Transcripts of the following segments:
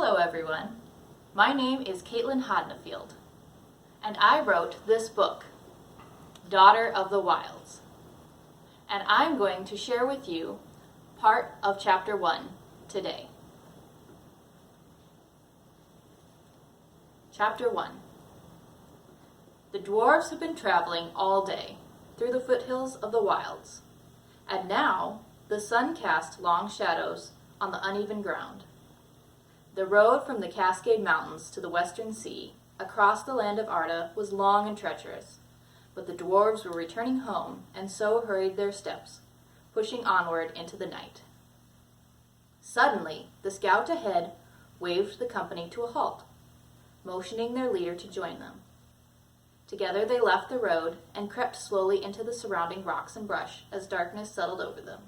Hello everyone, my name is Caitlin Hodnefield, and I wrote this book, Daughter of the Wilds, and I'm going to share with you part of Chapter 1 today. Chapter 1. The dwarves have been traveling all day through the foothills of the wilds, and now the sun cast long shadows on the uneven ground. The road from the Cascade Mountains to the western sea, across the land of Arda, was long and treacherous, but the dwarves were returning home, and so hurried their steps, pushing onward into the night. Suddenly, the scout ahead waved the company to a halt, motioning their leader to join them. Together they left the road and crept slowly into the surrounding rocks and brush as darkness settled over them.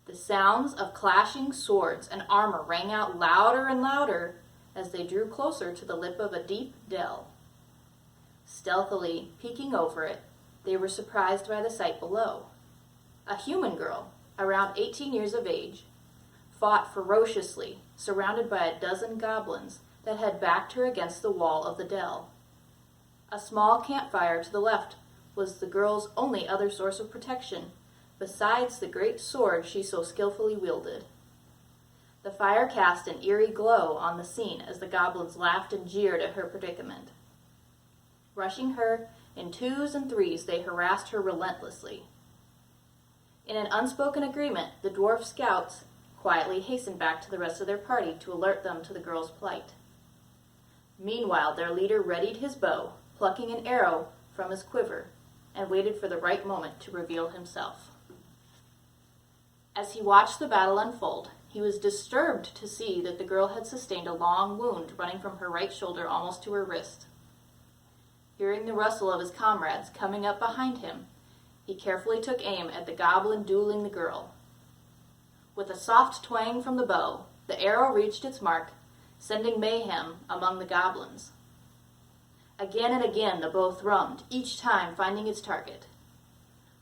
The sounds of clashing swords and armor rang out louder and louder as they drew closer to the lip of a deep dell. Stealthily peeking over it, they were surprised by the sight below. A human girl, around 18 years of age, fought ferociously, surrounded by a dozen goblins that had backed her against the wall of the dell. A small campfire to the left was the girl's only other source of protection, besides the great sword she so skillfully wielded. The fire cast an eerie glow on the scene as the goblins laughed and jeered at her predicament. Rushing her in twos and threes, they harassed her relentlessly. In an unspoken agreement, the dwarf scouts quietly hastened back to the rest of their party to alert them to the girl's plight. Meanwhile, their leader readied his bow, plucking an arrow from his quiver, and waited for the right moment to reveal himself. As he watched the battle unfold, he was disturbed to see that the girl had sustained a long wound running from her right shoulder almost to her wrist. Hearing the rustle of his comrades coming up behind him, he carefully took aim at the goblin dueling the girl. With a soft twang from the bow, the arrow reached its mark, sending mayhem among the goblins. Again and again the bow thrummed, each time finding its target.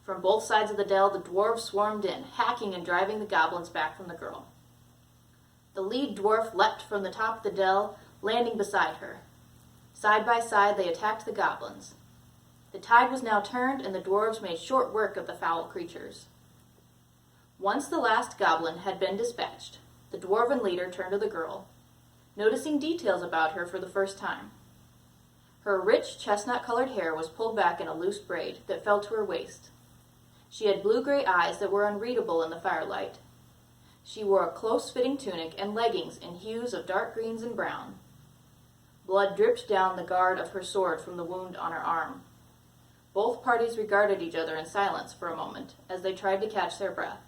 From both sides of the dell, the dwarves swarmed in, hacking and driving the goblins back from the girl. The lead dwarf leapt from the top of the dell, landing beside her. Side by side, they attacked the goblins. The tide was now turned, and the dwarves made short work of the foul creatures. Once the last goblin had been dispatched, the dwarven leader turned to the girl, noticing details about her for the first time. Her rich chestnut-colored hair was pulled back in a loose braid that fell to her waist. She had blue-gray eyes that were unreadable in the firelight. She wore a close-fitting tunic and leggings in hues of dark greens and brown. Blood dripped down the guard of her sword from the wound on her arm. Both parties regarded each other in silence for a moment as they tried to catch their breath.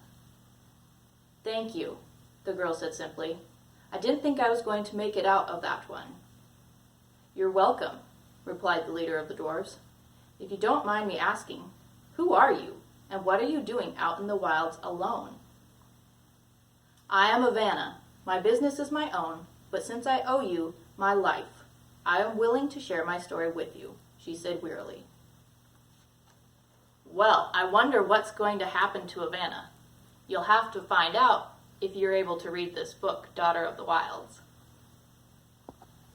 "Thank you," the girl said simply. "I didn't think I was going to make it out of that one." "You're welcome," replied the leader of the dwarves. "If you don't mind me asking, who are you, and what are you doing out in the wilds alone?" "I am Ivana. My business is my own, but since I owe you my life, I am willing to share my story with you," she said wearily. "Well, I wonder what's going to happen to Ivana. You'll have to find out if you're able to read this book, Daughter of the Wilds."